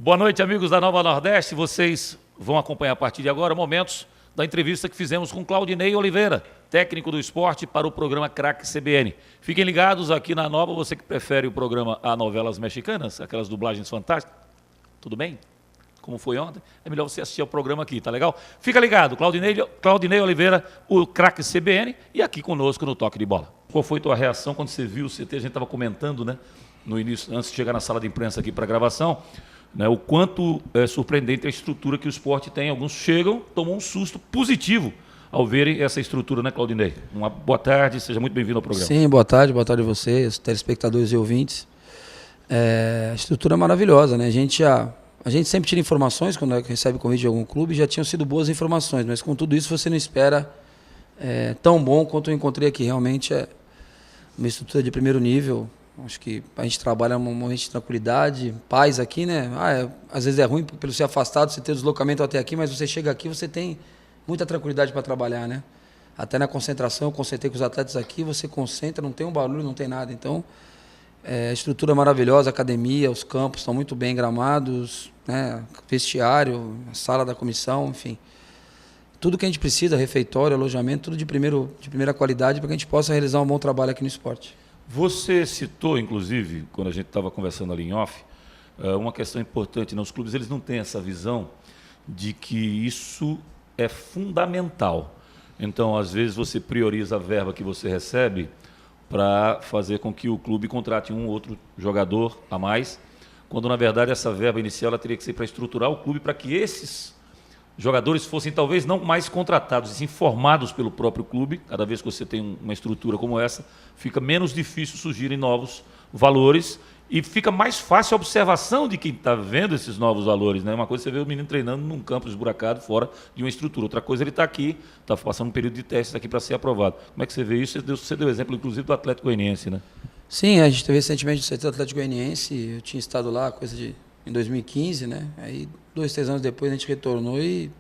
Boa noite, amigos da Nova Nordeste. Vocês vão acompanhar a partir de agora momentos da entrevista que fizemos com Claudinei Oliveira, técnico do esporte, para o programa Craque CBN. Fiquem ligados aqui na Nova, você que prefere o programa a novelas mexicanas, aquelas dublagens fantásticas. Tudo bem? Como foi ontem? É melhor você assistir ao programa aqui, tá legal? Fica ligado, Claudinei Oliveira, o Craque CBN, e aqui conosco no Toque de Bola. Qual foi a tua reação quando você viu o CT? A gente estava comentando, né, no início, antes de chegar na sala de imprensa aqui para a gravação, né, o quanto é surpreendente a estrutura que o esporte tem. Alguns chegam, tomam um susto positivo ao verem essa estrutura, né, Claudinei? Uma boa tarde, seja muito bem-vindo ao programa. Sim, boa tarde a vocês, telespectadores e ouvintes. A estrutura é maravilhosa, né? A gente sempre tira informações quando recebe convite de algum clube, já tinham sido boas informações, mas com tudo isso você não espera tão bom quanto eu encontrei aqui. Realmente é uma estrutura de primeiro nível. Acho que a gente trabalha num momento de tranquilidade, paz aqui, né? Às vezes é ruim pelo ser afastado, você ter o deslocamento até aqui, mas você chega aqui, você tem muita tranquilidade para trabalhar, né? Até na concentração, eu concentrei com os atletas aqui, você concentra, não tem um barulho, não tem nada. Então, a estrutura é maravilhosa, a academia, os campos estão muito bem gramados, né? Vestiário, a sala da comissão, enfim. Tudo que a gente precisa, refeitório, alojamento, tudo de primeira qualidade para que a gente possa realizar um bom trabalho aqui no esporte. Você citou, inclusive, quando a gente estava conversando ali em off, uma questão importante, né? Os clubes eles não têm essa visão de que isso é fundamental. Então, às vezes, você prioriza a verba que você recebe para fazer com que o clube contrate um ou outro jogador a mais, quando, na verdade, essa verba inicial ela teria que ser para estruturar o clube para que esses jogadores fossem talvez não mais contratados, e sim formados pelo próprio clube. Cada vez que você tem uma estrutura como essa, fica menos difícil surgirem novos valores e fica mais fácil a observação de quem está vendo esses novos valores, né? Uma coisa é você vê o menino treinando num campo esburacado fora de uma estrutura, outra coisa ele está aqui, está passando um período de testes aqui para ser aprovado. Como é que você vê isso? Você deu exemplo, inclusive, do Atlético Goianiense, né? Sim, a gente teve recentemente o CT do Atlético Goianiense, eu tinha estado lá, em 2015, né? Aí 2, 3 anos depois a gente retornou e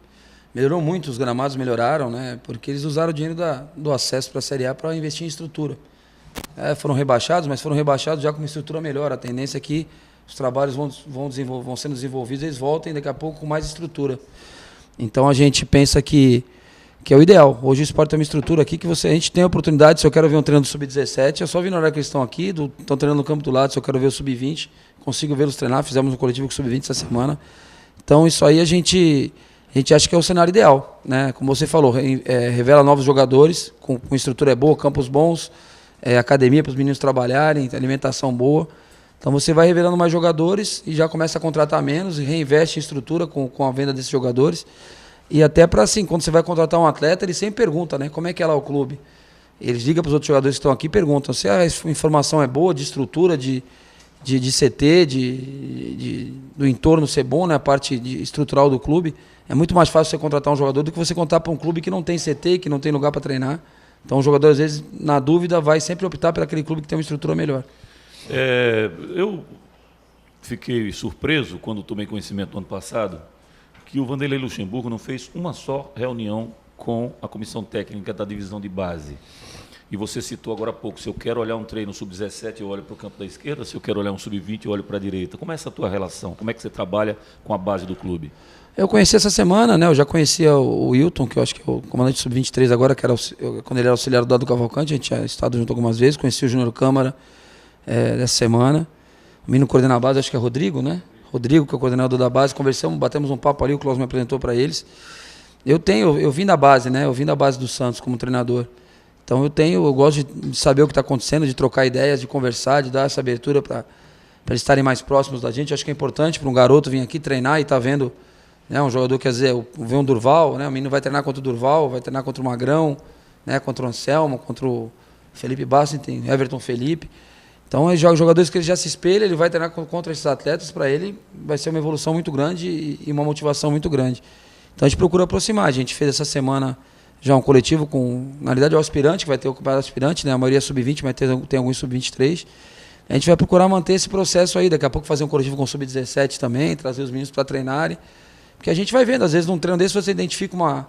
melhorou muito, os gramados melhoraram, né? Porque eles usaram o dinheiro do acesso para a Série A para investir em estrutura. Foram rebaixados, mas foram rebaixados já com uma estrutura melhor. A tendência é que os trabalhos vão sendo desenvolvidos, eles voltem daqui a pouco com mais estrutura. Então a gente pensa que é o ideal. Hoje o esporte tem uma estrutura aqui que a gente tem a oportunidade, se eu quero ver um treino do Sub-17, é só vir na hora que eles estão aqui, estão treinando no campo do lado, se eu quero ver o Sub-20, consigo vê-los treinar, fizemos um coletivo com o Sub-20 essa semana. Então isso aí a gente acha que é o cenário ideal, né? Como você falou, revela novos jogadores, com estrutura boa, campos bons, academia para os meninos trabalharem, alimentação boa. Então você vai revelando mais jogadores e já começa a contratar menos e reinveste em estrutura com a venda desses jogadores. E até para assim, quando você vai contratar um atleta, ele sempre pergunta, né? Como é que é lá o clube? Eles ligam para os outros jogadores que estão aqui e perguntam se a informação é boa, de estrutura, de CT, do entorno ser bom, né? A parte estrutural do clube. É muito mais fácil você contratar um jogador do que você contratar para um clube que não tem CT, que não tem lugar para treinar. Então o jogador, às vezes, na dúvida, vai sempre optar por aquele clube que tem uma estrutura melhor. Eu fiquei surpreso quando tomei conhecimento no ano passado que o Vanderlei Luxemburgo não fez uma só reunião com a comissão técnica da divisão de base. E você citou agora há pouco, se eu quero olhar um treino Sub-17, eu olho para o campo da esquerda, se eu quero olhar um Sub-20, eu olho para a direita. Como é essa tua relação? Como é que você trabalha com a base do clube? Eu conheci essa semana, né? Eu já conhecia o Wilton, que eu acho que é o comandante Sub-23 agora, que era quando ele era auxiliar do Dado Cavalcante, a gente tinha estado junto algumas vezes, conheci o Júnior Câmara essa semana. O menino coordena a base, acho que é Rodrigo, né? Rodrigo, que é o coordenador da base, conversamos, batemos um papo ali, o Klaus me apresentou para eles. Eu vim da base, né? Eu vim da base do Santos como treinador. Então eu gosto de saber o que está acontecendo, de trocar ideias, de conversar, de dar essa abertura para eles estarem mais próximos da gente. Acho que é importante para um garoto vir aqui treinar e estar vendo, né, um jogador, quer dizer, ver um Durval, né? O menino vai treinar contra o Durval, vai treinar contra o Magrão, né? Contra o Anselmo, contra o Felipe Bassi, tem Everton Felipe. Então, jogadores que ele já se espelha, ele vai treinar contra esses atletas, para ele vai ser uma evolução muito grande e uma motivação muito grande. Então, a gente procura aproximar. A gente fez essa semana já um coletivo com, na realidade, o aspirante, que vai ter o campeonato aspirante, né? A maioria é sub-20, mas tem alguns sub-23. A gente vai procurar manter esse processo aí, daqui a pouco fazer um coletivo com sub-17 também, trazer os meninos para treinarem. Porque a gente vai vendo, às vezes, num treino desse, você identifica uma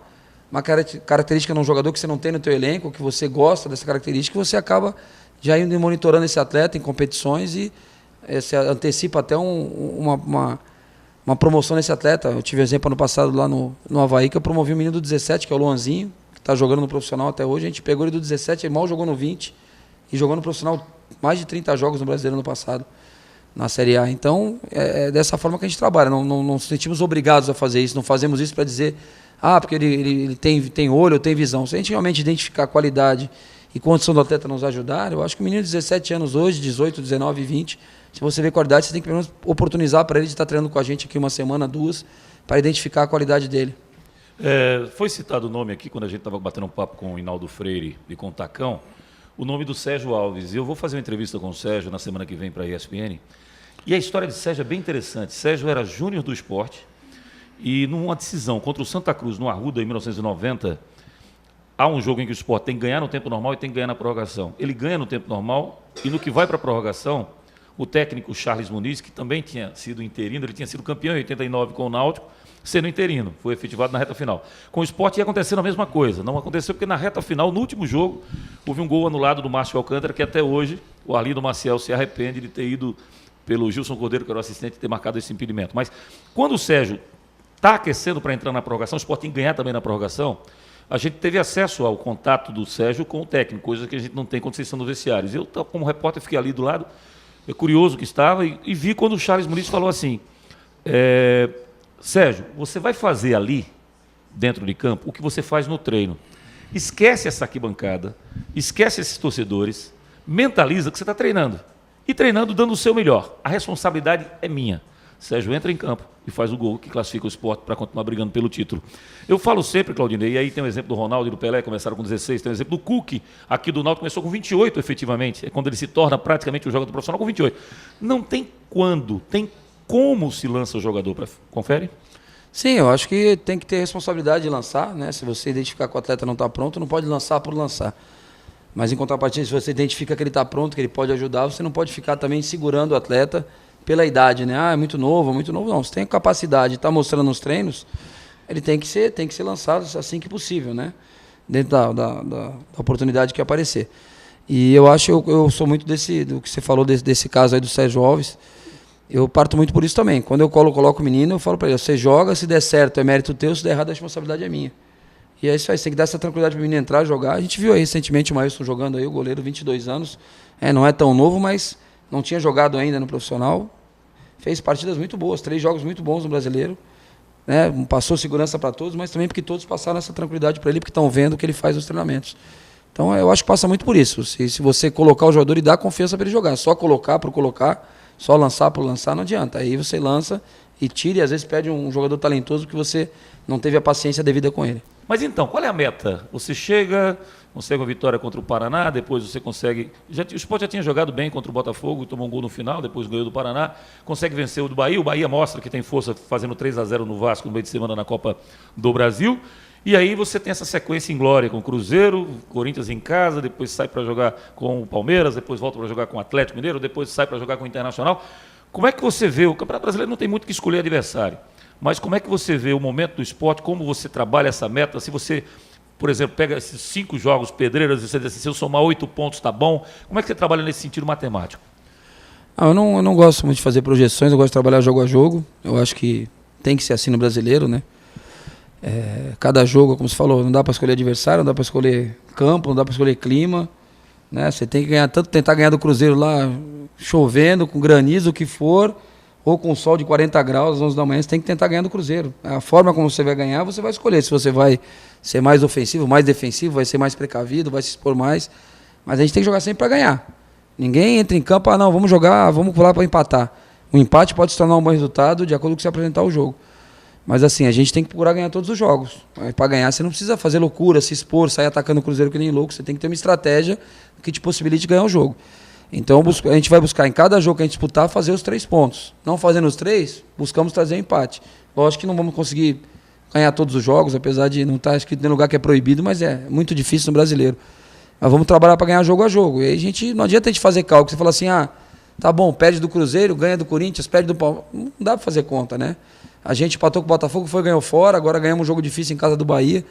característica num jogador que você não tem no teu elenco, que você gosta dessa característica, você acaba já indo monitorando esse atleta em competições e se antecipa até uma uma promoção nesse atleta. Eu tive exemplo ano passado lá no Avaí, que eu promovi um menino do 17, que é o Luanzinho, que está jogando no profissional até hoje. A gente pegou ele do 17, ele mal jogou no 20 e jogou no profissional mais de 30 jogos no Brasileiro no passado, na Série A. Então, é dessa forma que a gente trabalha. Não nos sentimos obrigados a fazer isso, não fazemos isso para dizer, porque ele tem olho ou tem visão. Se a gente realmente identificar a qualidade e condição do atleta nos ajudar, eu acho que o menino de 17 anos hoje, 18, 19, 20, se você vê qualidade, você tem que pelo menos oportunizar para ele de estar treinando com a gente aqui uma semana, 2, para identificar a qualidade dele. Foi citado o nome aqui, quando a gente estava batendo um papo com o Hinaldo Freire e com o Tacão, o nome do Sérgio Alves. Eu vou fazer uma entrevista com o Sérgio na semana que vem para a ESPN. E a história de Sérgio é bem interessante. Sérgio era júnior do esporte e numa decisão contra o Santa Cruz, no Arruda, em 1990, há um jogo em que o Sport tem que ganhar no tempo normal e tem que ganhar na prorrogação. Ele ganha no tempo normal e no que vai para a prorrogação, o técnico Charles Muniz, que também tinha sido interino, ele tinha sido campeão em 89 com o Náutico, sendo interino, foi efetivado na reta final. Com o Sport ia acontecendo a mesma coisa. Não aconteceu porque na reta final, no último jogo, houve um gol anulado do Márcio Alcântara, que até hoje o Arlindo Maciel se arrepende de ter ido pelo Gilson Cordeiro, que era o assistente, ter marcado esse impedimento. Mas quando o Sérgio está aquecendo para entrar na prorrogação, o Sport tem que ganhar também na prorrogação, a gente teve acesso ao contato do Sérgio com o técnico, coisa que a gente não tem quando vocês estão nos vestiários. Eu, como repórter, fiquei ali do lado, curioso que estava, e vi quando o Charles Muniz falou assim, Sérgio, você vai fazer ali, dentro de campo, o que você faz no treino. Esquece essa arquibancada, esquece esses torcedores, mentaliza que você está treinando. E treinando, dando o seu melhor. A responsabilidade é minha. Sérgio entra em campo e faz o gol que classifica o Sport para continuar brigando pelo título. Eu falo sempre, Claudinei, e aí tem o exemplo do Ronaldo e do Pelé, começaram com 16, tem o exemplo do Cook, aqui do Náutico, começou com 28 efetivamente, é quando ele se torna praticamente um jogador profissional com 28. Não tem quando, tem como se lança o jogador. Confere? Sim, eu acho que tem que ter responsabilidade de lançar, né? Se você identificar que o atleta não está pronto, não pode lançar por lançar. Mas em contrapartida, se você identifica que ele está pronto, que ele pode ajudar, você não pode ficar também segurando o atleta pela idade, né? É muito novo, não. Você tem a capacidade de estar mostrando nos treinos, ele tem que ser lançado assim que possível, né? Dentro da oportunidade que aparecer. E eu acho, eu sou muito do que você falou desse caso aí do Sérgio Alves, eu parto muito por isso também. Quando eu coloco o menino, eu falo para ele, você joga, se der certo é mérito teu, se der errado a responsabilidade é minha. E é isso aí, você tem que dar essa tranquilidade para o menino entrar, jogar. A gente viu aí recentemente o Maílson jogando aí, o goleiro, 22 anos. Não é tão novo, mas não tinha jogado ainda no profissional. Fez partidas muito boas, 3 jogos muito bons no Brasileiro. Né? Passou segurança para todos, mas também porque todos passaram essa tranquilidade para ele, porque estão vendo o que ele faz nos treinamentos. Então eu acho que passa muito por isso. Se você colocar o jogador e dar confiança para ele jogar, só colocar por colocar, só lançar por lançar, não adianta. Aí você lança e tira e às vezes perde um jogador talentoso que você não teve a paciência devida com ele. Mas então, qual é a meta? Você chega, consegue uma vitória contra o Paraná, depois você consegue... o Sport já tinha jogado bem contra o Botafogo, tomou um gol no final, depois ganhou do Paraná, consegue vencer o do Bahia, o Bahia mostra que tem força fazendo 3-0 no Vasco no meio de semana na Copa do Brasil, e aí você tem essa sequência em glória com o Cruzeiro, Corinthians em casa, depois sai para jogar com o Palmeiras, depois volta para jogar com o Atlético Mineiro, depois sai para jogar com o Internacional. Como é que você vê? O Campeonato Brasileiro não tem muito que escolher adversário. Mas como é que você vê o momento do esporte, como você trabalha essa meta? Se você, por exemplo, pega esses 5 jogos pedreiras e você diz assim, se eu somar 8 pontos, tá bom? Como é que você trabalha nesse sentido matemático? Eu não gosto muito de fazer projeções, eu gosto de trabalhar jogo a jogo. Eu acho que tem que ser assim no brasileiro, né? Cada jogo, como você falou, não dá para escolher adversário, não dá para escolher campo, não dá para escolher clima. Né? Você tem que ganhar, tanto tentar ganhar do Cruzeiro lá, chovendo, com granizo, o que for, ou com sol de 40 graus às 11 da manhã, você tem que tentar ganhar do Cruzeiro. A forma como você vai ganhar, você vai escolher. Se você vai ser mais ofensivo, mais defensivo, vai ser mais precavido, vai se expor mais. Mas a gente tem que jogar sempre para ganhar. Ninguém entra em campo, não, vamos jogar, vamos pular para empatar. O empate pode se tornar um bom resultado de acordo com o que você apresentar o jogo. Mas assim, a gente tem que procurar ganhar todos os jogos. Para ganhar, você não precisa fazer loucura, se expor, sair atacando o Cruzeiro que nem louco. Você tem que ter uma estratégia que te possibilite ganhar o jogo. Então a gente vai buscar em cada jogo que a gente disputar fazer os 3 pontos. Não fazendo os 3, buscamos trazer o empate. Lógico que não vamos conseguir ganhar todos os jogos, apesar de não estar escrito em lugar que é proibido, mas é muito difícil no brasileiro. Mas vamos trabalhar para ganhar jogo a jogo. E aí não adianta a gente fazer cálculo. Você fala assim, tá bom, perde do Cruzeiro, ganha do Corinthians, perde do Palmeiras. Não dá para fazer conta, né? A gente empatou com o Botafogo, ganhou fora, agora ganhamos um jogo difícil em casa do Bahia.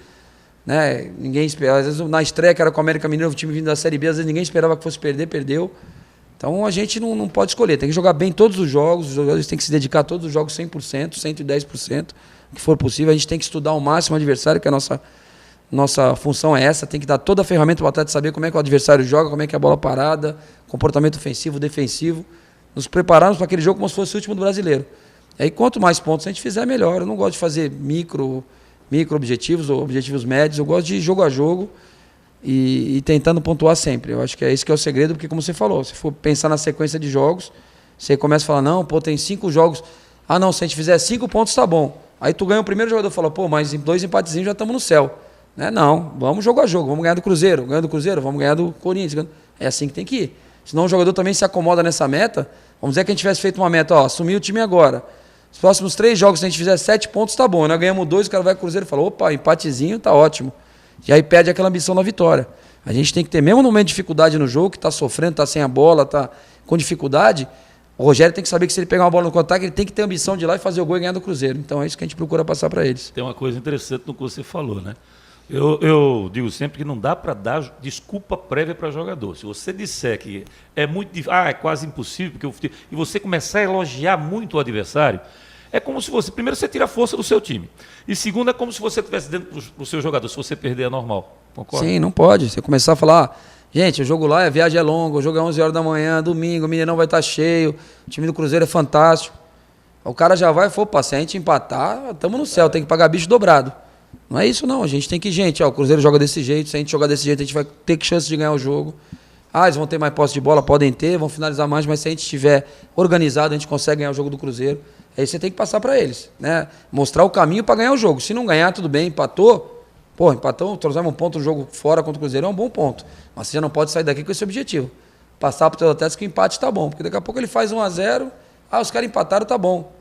Né? Ninguém esperava. Às vezes na estreia, que era com o América Mineiro, o time vindo da Série B, às vezes ninguém esperava que fosse perder, perdeu. Então a gente não pode escolher, tem que jogar bem todos os jogadores têm que se dedicar a todos os jogos 100%, 110%, o que for possível. A gente tem que estudar ao máximo o adversário, que a nossa função é essa, tem que dar toda a ferramenta para o atleta saber como é que o adversário joga, como é que é a bola parada, comportamento ofensivo, defensivo, nos prepararmos para aquele jogo como se fosse o último do brasileiro. E aí quanto mais pontos a gente fizer, melhor. Eu não gosto de fazer micro objetivos ou objetivos médios, eu gosto de jogo a jogo, e tentando pontuar sempre. Eu acho que é esse que é o segredo, porque como você falou, se for pensar na sequência de jogos, você começa a falar, não, pô, tem 5 jogos, ah não, se a gente fizer 5 pontos tá bom. Aí tu ganha o primeiro jogador e fala, pô, mas 2 empatezinhos já estamos no céu. Né? Não, vamos jogo a jogo, vamos ganhar do Cruzeiro, vamos ganhar do Corinthians. É assim que tem que ir. Senão o jogador também se acomoda nessa meta. Vamos dizer que a gente tivesse feito uma meta, ó, assumir o time agora. Os próximos 3 jogos, se a gente fizer 7 pontos, tá bom. Nós ganhamos 2, o cara vai pro Cruzeiro e fala, opa, empatezinho, tá ótimo. E aí perde aquela ambição da vitória. A gente tem que ter, mesmo no momento de dificuldade no jogo, que está sofrendo, está sem a bola, está com dificuldade, o Rogério tem que saber que se ele pegar uma bola no contato, ele tem que ter a ambição de ir lá e fazer o gol e ganhar do Cruzeiro. Então é isso que a gente procura passar para eles. Tem uma coisa interessante no que você falou, né? Eu digo sempre que não dá para dar desculpa prévia para jogador. Se você disser que é muito difícil, é quase impossível, e você começar a elogiar muito o adversário, é como se primeiro você tira a força do seu time. E segundo, é como se você estivesse dentro do seu jogador. Se você perder, é normal. Concorda? Sim, não pode. Você começar a falar, gente, o jogo lá, a viagem é longa, o jogo é 11 horas da manhã, domingo, o Mineirão vai estar cheio, o time do Cruzeiro é fantástico. O cara já vai, opa, se a gente empatar, estamos no céu, tem que pagar bicho dobrado. Não é isso não, a gente tem que, o Cruzeiro joga desse jeito, se a gente jogar desse jeito, a gente vai ter chance de ganhar o jogo. Ah, eles vão ter mais posse de bola, podem ter, vão finalizar mais, mas se a gente estiver organizado, a gente consegue ganhar o jogo do Cruzeiro. Aí você tem que passar para eles, né? Mostrar o caminho para ganhar o jogo. Se não ganhar, tudo bem, empatou. Pô, empatou, trouxemos um ponto no jogo fora contra o Cruzeiro, é um bom ponto. Mas você já não pode sair daqui com esse objetivo. Passar para o teu atleta que o empate tá bom. Porque daqui a pouco ele faz 1-0, os caras empataram, tá bom.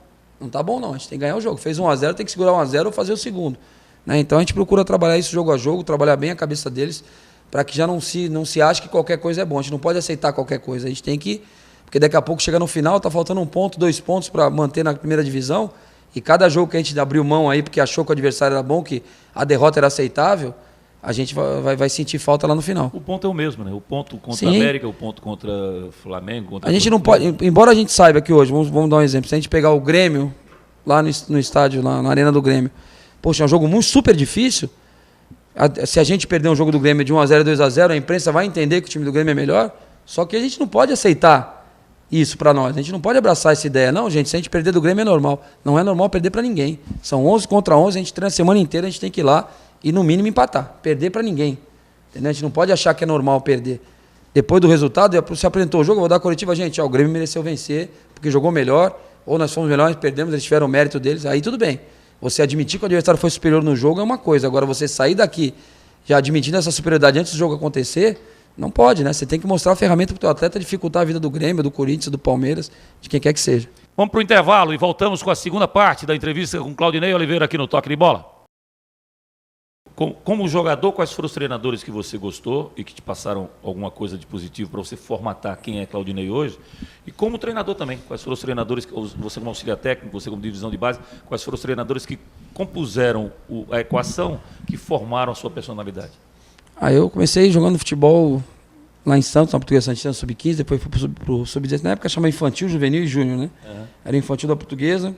Não tá bom não, a gente tem que ganhar o jogo. Fez 1-0, tem que segurar 1-0 ou fazer o segundo. Né? Então a gente procura trabalhar isso jogo a jogo, trabalhar bem a cabeça deles, para que já não se ache que qualquer coisa é bom. A gente não pode aceitar qualquer coisa. A gente tem que... Porque daqui a pouco chega no final, tá faltando 1 ponto, 2 pontos para manter na primeira divisão. E cada jogo que a gente abriu mão aí, porque achou que o adversário era bom, que a derrota era aceitável, a gente vai sentir falta lá no final. O ponto é o mesmo, né? O ponto contra a América, o ponto contra o Flamengo. Contra a gente não pode... Embora a gente saiba que hoje, vamos dar um exemplo, se a gente pegar o Grêmio, lá no estádio, lá na Arena do Grêmio, poxa, é um jogo muito super difícil. Se a gente perder um jogo do Grêmio de 1-0 e 2-0, a imprensa vai entender que o time do Grêmio é melhor. Só que a gente não pode aceitar isso para nós. A gente não pode abraçar essa ideia. Não, gente, se a gente perder do Grêmio é normal. Não é normal perder para ninguém. São 11 contra 11, a gente treina a semana inteira, a gente tem que ir lá e no mínimo empatar. Perder para ninguém. Entendeu? A gente não pode achar que é normal perder. Depois do resultado, se apresentou o jogo, eu vou dar a coletiva, gente, o Grêmio mereceu vencer, porque jogou melhor, ou nós fomos melhores, perdemos, eles tiveram o mérito deles, aí tudo bem. Você admitir que o adversário foi superior no jogo é uma coisa. Agora, você sair daqui já admitindo essa superioridade antes do jogo acontecer, não pode, né? Você tem que mostrar a ferramenta para o teu atleta dificultar a vida do Grêmio, do Corinthians, do Palmeiras, de quem quer que seja. Vamos para o intervalo e voltamos com a segunda parte da entrevista com Claudinei Oliveira aqui no Toque de Bola. Como jogador, quais foram os treinadores que você gostou e que te passaram alguma coisa de positivo para você formatar quem é Claudinei hoje? E como treinador também, quais foram os treinadores, você como auxiliar técnico, você como divisão de base, quais foram os treinadores que compuseram a equação que formaram a sua personalidade? Eu comecei jogando futebol lá em Santos, na Portuguesa Santina, sub-15, depois fui pro sub-17, na época chamava infantil, juvenil e júnior, né? Uhum. Era infantil da Portuguesa,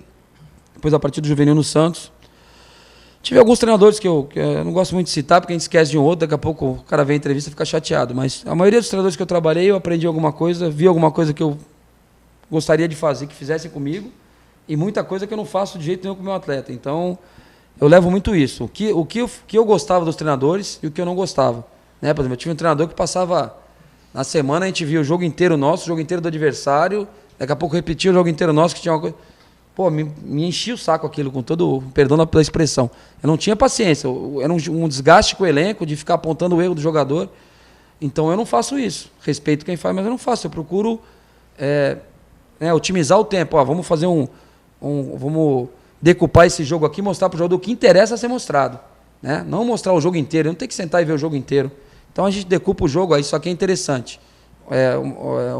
depois a partir do juvenil no Santos. Tive alguns treinadores que eu não gosto muito de citar, porque a gente esquece de um outro, daqui a pouco o cara vê a entrevista e fica chateado. Mas a maioria dos treinadores que eu trabalhei, eu aprendi alguma coisa, vi alguma coisa que eu gostaria de fazer, que fizessem comigo, e muita coisa que eu não faço de jeito nenhum com o meu atleta. Então, eu levo muito isso. O que eu gostava dos treinadores e o que eu não gostava. Né? Por exemplo, eu tive um treinador que passava, na semana a gente via o jogo inteiro nosso, o jogo inteiro do adversário, daqui a pouco repetia o jogo inteiro nosso, que tinha uma coisa... Pô, me enchia o saco aquilo, com todo, perdão pela expressão. Eu não tinha paciência, era um desgaste com o elenco, de ficar apontando o erro do jogador. Então eu não faço isso. Respeito quem faz, mas eu não faço. Eu procuro otimizar o tempo. Vamos fazer vamos decupar esse jogo aqui, mostrar para o jogador o que interessa ser mostrado. Né? Não mostrar o jogo inteiro, não tem que sentar e ver o jogo inteiro. Então a gente decupa o jogo, aí isso aqui é interessante.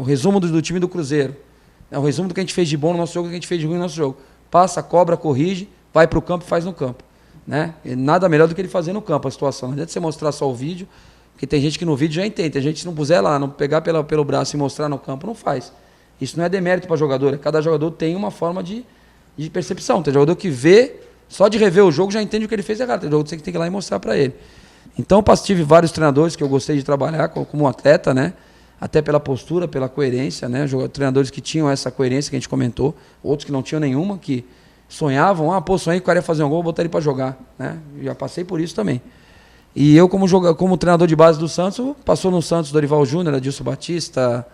O resumo do time do Cruzeiro. É um resumo do que a gente fez de bom no nosso jogo e do que a gente fez de ruim no nosso jogo. Passa, cobra, corrige, vai para o campo e faz no campo. Né? E nada melhor do que ele fazer no campo a situação. Não adianta você mostrar só o vídeo, Porque tem gente que no vídeo já entende. Tem gente que se não puser lá, não pegar pelo braço e mostrar no campo, não faz. Isso não é demérito para jogador. Cada jogador tem uma forma de percepção. Tem jogador que vê, só de rever o jogo já entende o que ele fez errado. Tem jogador que tem que ir lá e mostrar para ele. Então, tive vários treinadores que eu gostei de trabalhar como atleta, né? Até pela postura, pela coerência, né? Treinadores que tinham essa coerência que a gente comentou, outros que não tinham nenhuma, que sonhavam, sonhei que o cara ia fazer um gol, vou botar ele para jogar, né? Já passei por isso também. E eu, como treinador de base do Santos, passou no Santos Dorival Júnior, Adilson Batista,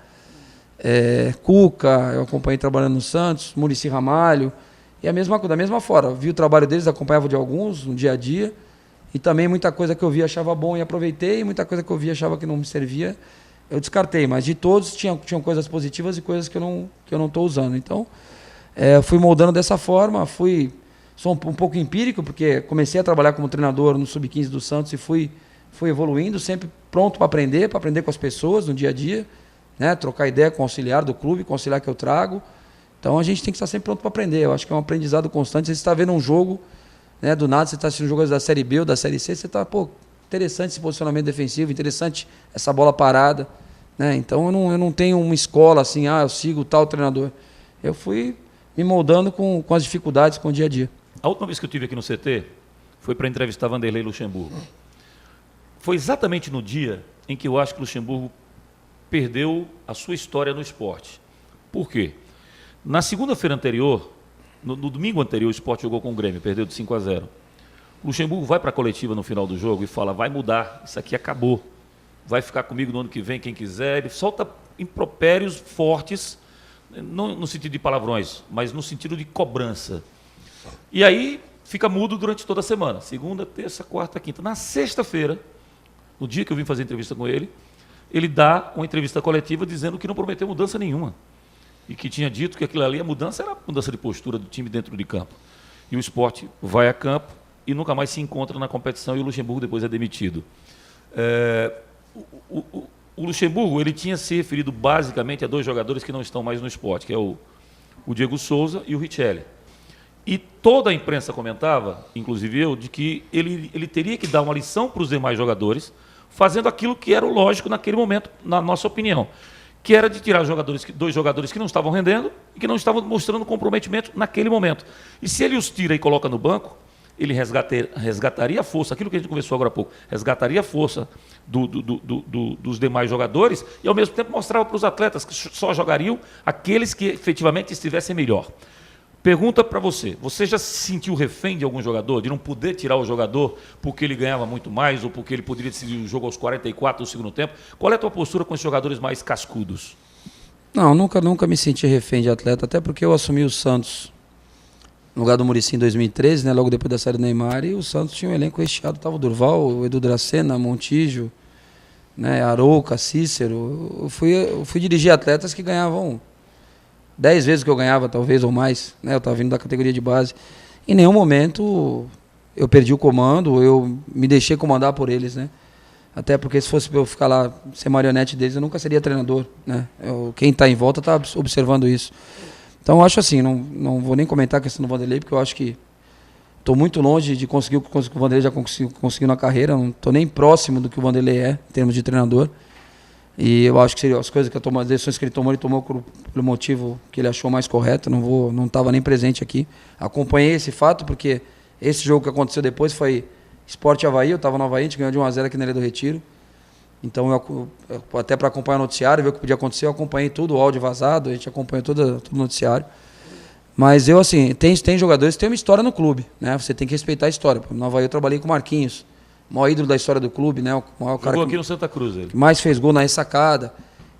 Cuca, eu acompanhei trabalhando no Santos, Muricy Ramalho, e da mesma forma, vi o trabalho deles, acompanhava de alguns no dia a dia, e também muita coisa que eu via achava bom e aproveitei, e muita coisa que eu via achava que não me servia, eu descartei, mas de todos tinham coisas positivas e coisas que eu não estou usando. Então, eu fui moldando dessa forma, sou um pouco empírico, porque comecei a trabalhar como treinador no Sub-15 do Santos e fui evoluindo, sempre pronto para aprender com as pessoas no dia a dia, né? Trocar ideia com o auxiliar do clube, com o auxiliar que eu trago. Então a gente tem que estar sempre pronto para aprender. Eu acho que é um aprendizado constante. Você está vendo um jogo, né? Do nada você está assistindo jogos da Série B ou da Série C, você está, interessante esse posicionamento defensivo, interessante essa bola parada, né? Então eu não tenho uma escola assim, eu sigo tal treinador. Eu fui me moldando com as dificuldades, com o dia a dia. A última vez que eu estive aqui no CT foi para entrevistar Vanderlei Luxemburgo. Foi exatamente no dia em que eu acho que o Luxemburgo perdeu a sua história no esporte. Por quê? Na segunda-feira anterior, no domingo anterior, o Sport jogou com o Grêmio, perdeu de 5-0. O Luxemburgo vai para a coletiva no final do jogo e fala, vai mudar, isso aqui acabou. Vai ficar comigo no ano que vem, quem quiser. Ele solta impropérios fortes, não no sentido de palavrões, mas no sentido de cobrança. E aí fica mudo durante toda a semana, segunda, terça, quarta, quinta. Na sexta-feira, no dia que eu vim fazer entrevista com ele, ele dá uma entrevista coletiva dizendo que não prometeu mudança nenhuma. E que tinha dito que aquilo ali, a mudança era a mudança de postura do time dentro de campo. E o Sport vai a campo e nunca mais se encontra na competição e o Luxemburgo depois é demitido. O Luxemburgo ele tinha se referido basicamente a dois jogadores que não estão mais no Sport, que é o Diego Souza e o Richelli. E toda a imprensa comentava, inclusive eu, de que ele teria que dar uma lição para os demais jogadores, fazendo aquilo que era o lógico naquele momento, na nossa opinião, que era de tirar dois jogadores que não estavam rendendo e que não estavam mostrando comprometimento naquele momento. E se ele os tira e coloca no banco, ele resgataria a força, aquilo que a gente conversou agora há pouco, resgataria a força dos demais jogadores e, ao mesmo tempo, mostrava para os atletas que só jogariam aqueles que efetivamente estivessem melhor. Pergunta para você, você já se sentiu refém de algum jogador, de não poder tirar o jogador porque ele ganhava muito mais ou porque ele poderia decidir o jogo aos 44 do segundo tempo? Qual é a tua postura com os jogadores mais cascudos? Não, nunca me senti refém de atleta, até porque eu assumi o Santos no lugar do Muricy em 2013, né, logo depois da saída do Neymar, e o Santos tinha um elenco recheado, estava o Durval, o Edu Dracena, Montijo, né, Arouca, Cícero. Eu fui dirigir atletas que ganhavam 10 vezes o que eu ganhava, talvez, ou mais, né? Eu estava vindo da categoria de base. Em nenhum momento eu perdi o comando, eu me deixei comandar por eles, né? Até porque se fosse para eu ficar lá, ser marionete deles, eu nunca seria treinador, né? Quem está em volta está observando isso. Então eu acho assim, não vou nem comentar a questão do Vanderlei, porque eu acho que estou muito longe de conseguir o que o Vanderlei já conseguiu na carreira, não estou nem próximo do que o Vanderlei é, em termos de treinador. E eu acho que as coisas que as decisões que ele tomou pelo motivo que ele achou mais correto. Não estava nem presente aqui. Acompanhei esse fato porque esse jogo que aconteceu depois foi Sport Avaí. Eu estava no Avaí, a gente ganhou de 1-0 aqui na Ilha do Retiro. Então eu até para acompanhar o noticiário, ver o que podia acontecer, eu acompanhei tudo, o áudio vazado, a gente acompanhou todo o noticiário. Mas eu assim, tem jogadores que têm uma história no clube, né? Você tem que respeitar a história. No Avaí eu trabalhei com o Marquinhos, o maior ídolo da história do clube, né? O maior cara jogou aqui no Santa Cruz, ele. Que mais fez gol na ressacada.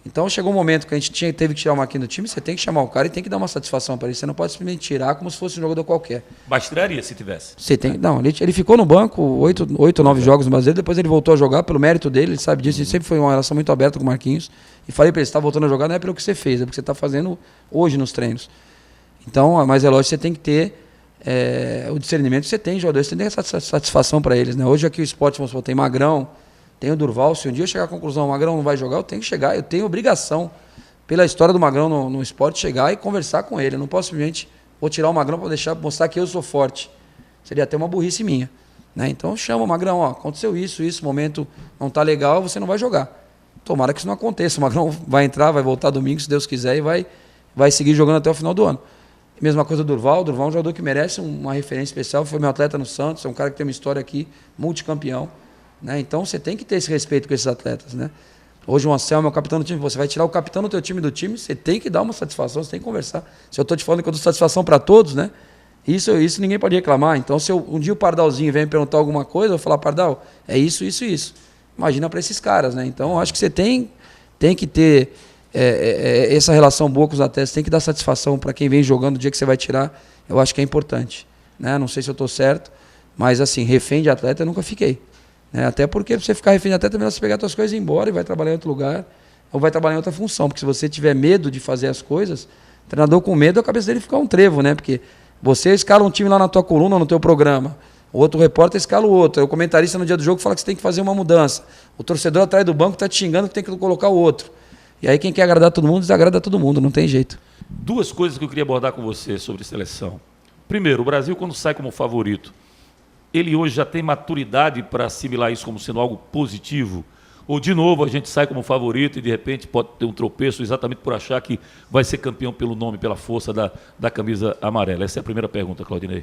Então chegou um momento que a gente teve que tirar o Marquinhos do time, você tem que chamar o cara e tem que dar uma satisfação para ele. Você não pode simplesmente tirar como se fosse um jogador qualquer. Mas tiraria se tivesse. Você tem, não, ele ficou no banco 8 ou 9 jogos no brasileiro, depois ele voltou a jogar pelo mérito dele, ele sabe disso, ele sempre foi uma relação muito aberta com o Marquinhos. E falei para ele, você está voltando a jogar não é pelo que você fez, é porque você está fazendo hoje nos treinos. Então, mas é lógico que você tem que ter o discernimento que você tem, jogadores, você tem essa satisfação para eles, né? Hoje aqui o Sport, vamos supor, tem Magrão, tem o Durval. Se um dia eu chegar à conclusão, o Magrão não vai jogar, eu tenho que chegar, eu tenho obrigação, pela história do Magrão no Sport, chegar e conversar com ele. Eu não posso simplesmente tirar o Magrão para mostrar que eu sou forte. Seria até uma burrice minha. Né? Então chama, Magrão, ó, aconteceu isso, o momento não tá legal, você não vai jogar. Tomara que isso não aconteça. O Magrão vai entrar, vai voltar domingo, se Deus quiser, e vai seguir jogando até o final do ano. Mesma coisa do Durval. O Durval é um jogador que merece uma referência especial. Foi meu atleta no Santos, é um cara que tem uma história aqui, multicampeão. Né? Então você tem que ter esse respeito com esses atletas. Né? Hoje o Anselmo é o capitão do time. Você vai tirar o capitão do teu time, você tem que dar uma satisfação, você tem que conversar. Se eu estou te falando que eu dou satisfação para todos, né? Isso ninguém pode reclamar. Então, se um dia o Pardalzinho vem me perguntar alguma coisa, eu vou falar, Pardal, é isso, isso e isso. Imagina para esses caras, né? Então, eu acho que você tem que ter essa relação boa com os atletas, tem que dar satisfação para quem vem jogando, o dia que você vai tirar, eu acho que é importante. Né? Não sei se eu estou certo, mas assim, refém de atleta eu nunca fiquei. Né? Até porque você ficar refém de atleta, é melhor você pegar suas coisas e ir embora e vai trabalhar em outro lugar, ou vai trabalhar em outra função, porque se você tiver medo de fazer as coisas, o treinador com medo, a cabeça dele fica um trevo, né? Porque você escala um time lá na tua coluna, no teu programa, o outro repórter escala o outro, o comentarista no dia do jogo fala que você tem que fazer uma mudança, o torcedor atrás do banco está te xingando que tem que colocar o outro. E aí quem quer agradar todo mundo, desagrada todo mundo, não tem jeito. Duas coisas que eu queria abordar com você sobre seleção. Primeiro, o Brasil, quando sai como favorito, ele hoje já tem maturidade para assimilar isso como sendo algo positivo? Ou, de novo, a gente sai como favorito e, de repente, pode ter um tropeço exatamente por achar que vai ser campeão pelo nome, pela força da camisa amarela? Essa é a primeira pergunta, Claudinei.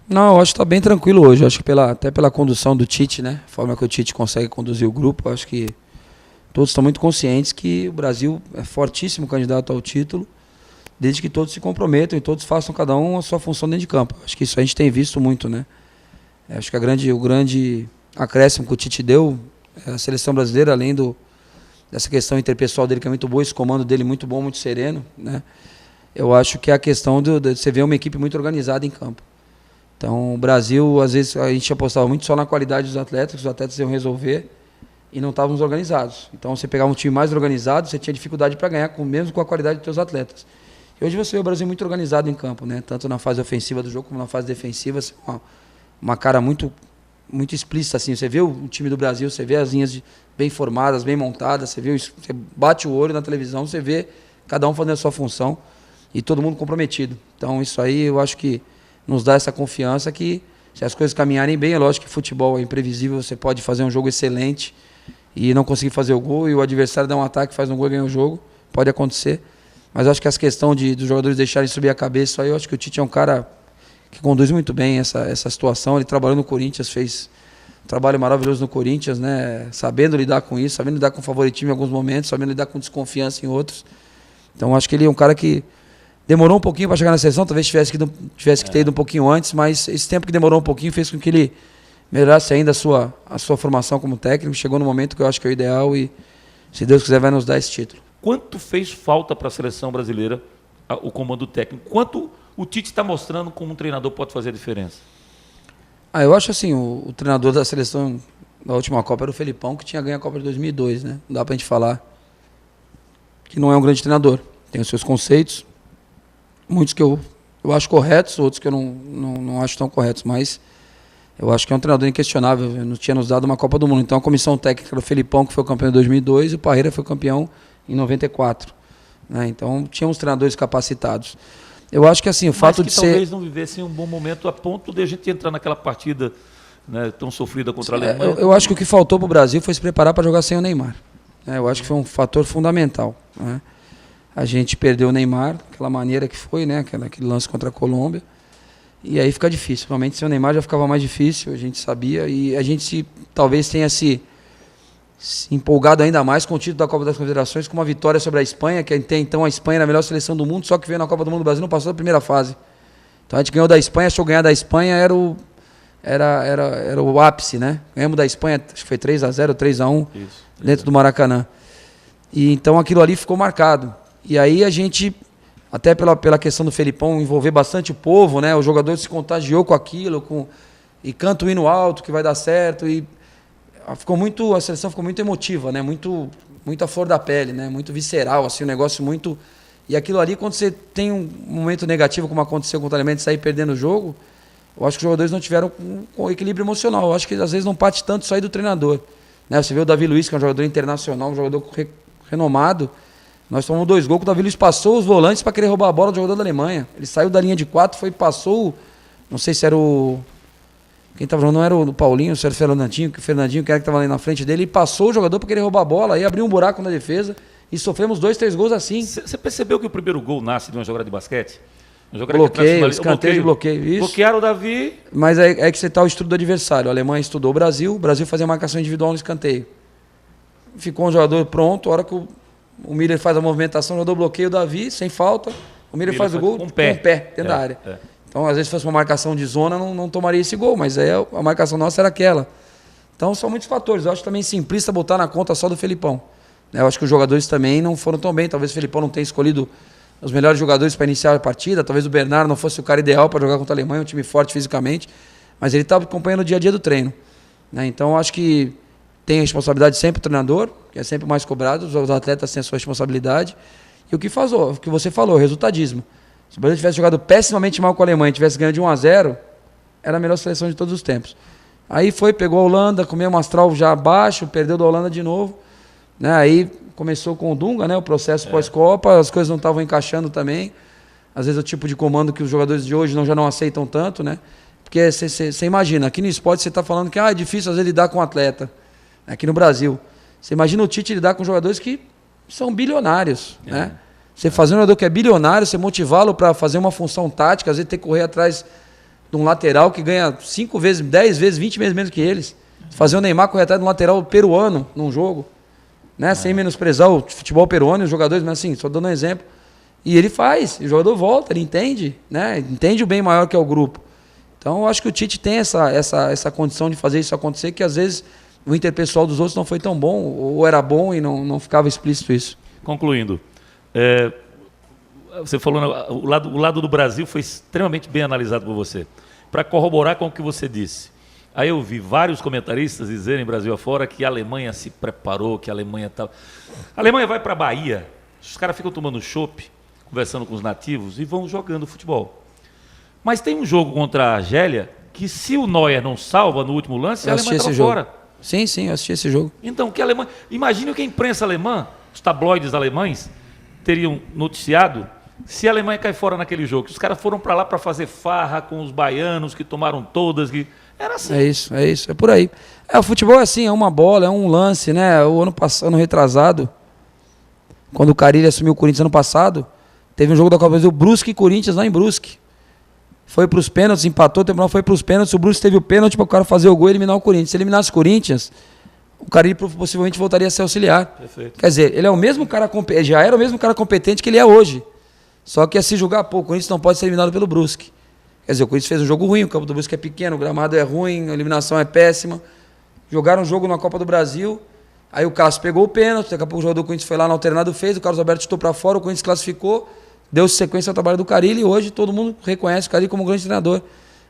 Não, eu acho que está bem tranquilo hoje. Eu acho que até pela condução do Tite, né? A forma que o Tite consegue conduzir o grupo, eu acho que todos estão muito conscientes que o Brasil é fortíssimo candidato ao título, desde que todos se comprometam e todos façam cada um a sua função dentro de campo. Acho que isso a gente tem visto muito, né? Acho que o grande acréscimo que o Tite deu, a seleção brasileira, além dessa questão interpessoal dele, que é muito boa, esse comando dele muito bom, muito sereno, né? Eu acho que é a questão de você ver uma equipe muito organizada em campo. Então, o Brasil, às vezes, a gente apostava muito só na qualidade dos atletas, que os atletas iam resolver, e não estávamos organizados. Então, você pegava um time mais organizado, você tinha dificuldade para ganhar, mesmo com a qualidade dos seus atletas. E hoje você vê o Brasil muito organizado em campo, né? Tanto na fase ofensiva do jogo como na fase defensiva, uma cara muito, muito explícita. Assim. Você vê o time do Brasil, você vê as linhas bem formadas, bem montadas, você bate o olho na televisão, você vê cada um fazendo a sua função e todo mundo comprometido. Então, isso aí eu acho que nos dá essa confiança que, se as coisas caminharem bem, é lógico que futebol é imprevisível, você pode fazer um jogo excelente e não conseguir fazer o gol, e o adversário dá um ataque, faz um gol e ganha o jogo, pode acontecer. Mas acho que essa questão dos jogadores deixarem subir a cabeça, isso aí eu acho que o Tite é um cara que conduz muito bem essa situação. Ele trabalhou no Corinthians, fez um trabalho maravilhoso no Corinthians, né? Sabendo lidar com isso, sabendo lidar com favoritismo em alguns momentos, sabendo lidar com desconfiança em outros. Então acho que ele é um cara que demorou um pouquinho para chegar na seleção, talvez tivesse que ter ido um pouquinho antes, mas esse tempo que demorou um pouquinho fez com que ele melhorasse ainda a sua formação como técnico. Chegou no momento que eu acho que é o ideal e, se Deus quiser, vai nos dar esse título. Quanto fez falta para a seleção brasileira o comando técnico? Quanto o Tite está mostrando como um treinador pode fazer a diferença? Eu acho assim, o treinador da seleção da última Copa era o Felipão, que tinha ganho a Copa de 2002, né? Não dá pra gente falar que não é um grande treinador. Tem os seus conceitos, muitos que eu acho corretos, outros que eu não acho tão corretos, mas eu acho que é um treinador inquestionável. Não tinha nos dado uma Copa do Mundo. Então a comissão técnica do Felipão, que foi o campeão em 2002, e o Parreira foi campeão em 94. Né? Então tinha uns treinadores capacitados. Eu acho que assim, o fato de ser... talvez não vivessem um bom momento a ponto de a gente entrar naquela partida, né, tão sofrida contra a Alemanha. Eu acho que o que faltou para o Brasil foi se preparar para jogar sem o Neymar. Eu acho que foi um fator fundamental. Né? A gente perdeu o Neymar, daquela maneira que foi, né, aquele lance contra a Colômbia. E aí fica difícil. Realmente sem o Neymar já ficava mais difícil, a gente sabia. E a gente talvez tenha se empolgado ainda mais com o título da Copa das Confederações, com uma vitória sobre a Espanha, que até então a Espanha era a melhor seleção do mundo, só que veio na Copa do Mundo, o Brasil não passou da primeira fase. Então a gente ganhou da Espanha, achou ganhar da Espanha era o ápice, né? Ganhamos da Espanha, acho que foi 3-0, 3-1, dentro do Maracanã. E então aquilo ali ficou marcado. E aí a gente, até pela questão do Felipão envolver bastante o povo, né? O jogador se contagiou com aquilo, e canta o hino alto que vai dar certo, e a seleção ficou muito emotiva, né? Muito à flor da pele, né? Muito visceral, assim, um negócio muito... E aquilo ali, quando você tem um momento negativo, como aconteceu com o Alemanha, de sair perdendo o jogo, eu acho que os jogadores não tiveram com equilíbrio emocional. Eu acho que às vezes não parte tanto isso aí do treinador. Né? Você vê o Davi Luiz, que é um jogador internacional, um jogador renomado. Nós tomamos 2 gols, que o Davi Luiz passou os volantes para querer roubar a bola do jogador da Alemanha. Ele saiu da linha de 4, passou, não sei se era o Quem estava jogando não era o Paulinho, era o Fernandinho, que o Fernandinho, que era que estava ali na frente dele, e passou o jogador para querer roubar a bola, aí abriu um buraco na defesa e sofremos 2, 3 gols assim. Você percebeu que o primeiro gol nasce de uma jogada de basquete? Uma jogada Bloqueio, escanteio de bloqueio. Isso. Bloquearam o Davi. Mas é que você está o estudo do adversário. A Alemanha estudou o Brasil fazia marcação individual no escanteio. Ficou um jogador pronto, a hora que o Miller faz a movimentação, o jogador bloqueia o Davi, sem falta, o Miller faz o gol com o pé dentro da área. Então, às vezes, se fosse uma marcação de zona, não tomaria esse gol, mas aí a marcação nossa era aquela. Então, são muitos fatores. Eu acho também simplista botar na conta só do Felipão. Eu acho que os jogadores também não foram tão bem. Talvez o Felipão não tenha escolhido os melhores jogadores para iniciar a partida. Talvez o Bernardo não fosse o cara ideal para jogar contra a Alemanha, um time forte fisicamente. Mas ele estava acompanhando o dia a dia do treino. Então, eu acho que tem a responsabilidade sempre do treinador, que é sempre mais cobrado. Os atletas têm a sua responsabilidade. E o que você falou, o resultadismo. Se o Brasil tivesse jogado pessimamente mal com a Alemanha e tivesse ganho de 1-0, era a melhor seleção de todos os tempos. Aí pegou a Holanda, comeu um astral já abaixo, perdeu da Holanda de novo. Né? Aí começou com o Dunga, né? O processo pós-Copa, as coisas não estavam encaixando também. Às vezes o tipo de comando que os jogadores de hoje já não aceitam tanto, né? Porque você imagina, aqui no esporte você está falando que é difícil às vezes lidar com um atleta. Aqui no Brasil. Você imagina o Tite lidar com jogadores que são bilionários, né? Você fazer um jogador que é bilionário, você motivá-lo para fazer uma função tática, às vezes ter que correr atrás de um lateral que ganha 5 vezes, 10 vezes, 20 vezes menos que eles. Fazer o Neymar correr atrás de um lateral peruano num jogo, né? Sem menosprezar o futebol peruano e os jogadores, mas assim, só dando um exemplo. E ele faz, o jogador volta, ele entende, né? Entende o bem maior que é o grupo. Então eu acho que o Tite tem essa condição de fazer isso acontecer, que às vezes o interpessoal dos outros não foi tão bom, ou era bom e não ficava explícito isso. Concluindo, você falou, o lado do Brasil foi extremamente bem analisado por você. Para corroborar com o que você disse, aí eu vi vários comentaristas dizerem, Brasil afora, que a Alemanha se preparou, que a Alemanha estava... A Alemanha vai para a Bahia, os caras ficam tomando chopp, conversando com os nativos e vão jogando futebol. Mas tem um jogo contra a Argélia que, se o Neuer não salva no último lance, a Alemanha estava fora. Sim, eu assisti esse jogo. Então, que a Alemanha... Imagine que a imprensa alemã, os tabloides alemães, teriam noticiado se a Alemanha cai fora naquele jogo. Os caras foram para lá para fazer farra com os baianos, que tomaram todas. Era assim. É isso, é por aí. O futebol é assim, é uma bola, é um lance, né? O ano retrasado, quando o Carille assumiu o Corinthians ano passado, teve um jogo da Copa do Brasil, Brusque e Corinthians lá em Brusque. Foi para os pênaltis, empatou, o tempo foi para os pênaltis, o Brusque teve o pênalti para o cara fazer o gol e eliminar o Corinthians. Se eliminasse o Corinthians, o Carille possivelmente voltaria a ser auxiliar. Perfeito. Quer dizer, ele é o mesmo cara, já era o mesmo cara competente que ele é hoje. Só que a se julgar, o Corinthians não pode ser eliminado pelo Brusque. Quer dizer, o Corinthians fez um jogo ruim, o campo do Brusque é pequeno, o gramado é ruim, a eliminação é péssima. Jogaram um jogo na Copa do Brasil, aí o Cássio pegou o pênalti, daqui a pouco o jogador do Corinthians foi lá no alternado, fez, o Carlos Alberto chutou para fora, o Corinthians classificou, deu sequência ao trabalho do Carille e hoje todo mundo reconhece o Carille como um grande treinador.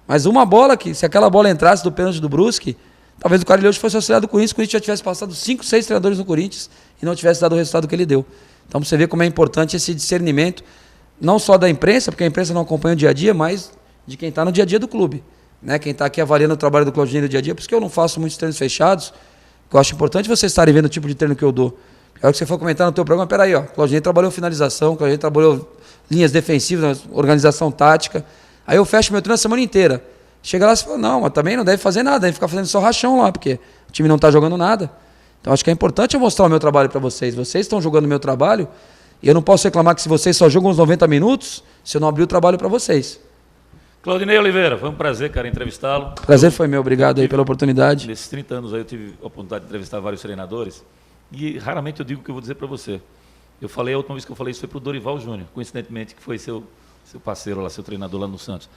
Mas uma bola que, se aquela bola entrasse do pênalti do Brusque, talvez o Carille hoje fosse auxiliar do Corinthians, o Corinthians já tivesse passado 5, 6 treinadores no Corinthians e não tivesse dado o resultado que ele deu. Então você vê como é importante esse discernimento, não só da imprensa, porque a imprensa não acompanha o dia a dia, mas de quem está no dia a dia do clube. Né? Quem está aqui avaliando o trabalho do Claudinei no dia a dia, por isso que eu não faço muitos treinos fechados, que eu acho importante vocês estarem vendo o tipo de treino que eu dou. A hora que você for comentar no teu programa, peraí, ó, Claudinei trabalhou finalização, Claudinei trabalhou linhas defensivas, organização tática. Aí eu fecho meu treino a semana inteira. Chega lá e fala, não, mas também não deve fazer nada, deve ficar fazendo só rachão lá, porque o time não está jogando nada. Então acho que é importante eu mostrar o meu trabalho para vocês. Vocês estão jogando o meu trabalho e eu não posso reclamar que se vocês só jogam uns 90 minutos, se eu não abrir o trabalho para vocês. Claudinei Oliveira, foi um prazer, cara, entrevistá-lo. Prazer foi meu, obrigado aí pela oportunidade. Nesses 30 anos aí eu tive a oportunidade de entrevistar vários treinadores e raramente eu digo o que eu vou dizer para você. Eu falei, a última vez que eu falei isso foi para o Dorival Júnior, coincidentemente, que foi seu parceiro lá, seu treinador lá no Santos.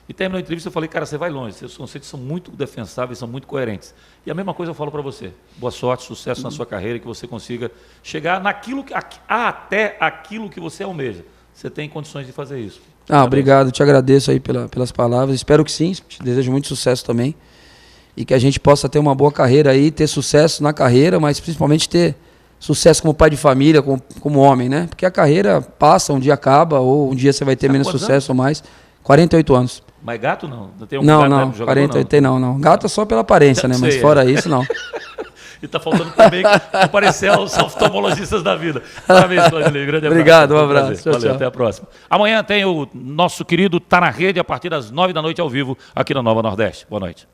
E terminou a entrevista, eu falei, cara, você vai longe, seus conceitos são muito defensáveis, são muito coerentes. E a mesma coisa eu falo para você. Boa sorte, sucesso na sua carreira, que você consiga chegar até aquilo que você almeja. Você tem condições de fazer isso. Obrigado, te agradeço aí pelas palavras. Espero que sim, te desejo muito sucesso também. E que a gente possa ter uma boa carreira aí, ter sucesso na carreira, mas principalmente ter sucesso como pai de família, como homem, né? Porque a carreira passa, um dia acaba, ou um dia você vai ter menos sucesso ou mais. 48 anos. Mas gato não? Não tem um não, 48 não. Gato é só pela aparência, né? Mas fora isso, não. E está faltando também aparecer aos oftalmologistas da vida. Parabéns, Claudinei. Grande abraço. Obrigado, um abraço. Valeu, tchau. Até a próxima. Amanhã tem o nosso querido Tá na Rede, a partir das 9 da noite ao vivo, aqui na Nova Nordeste. Boa noite.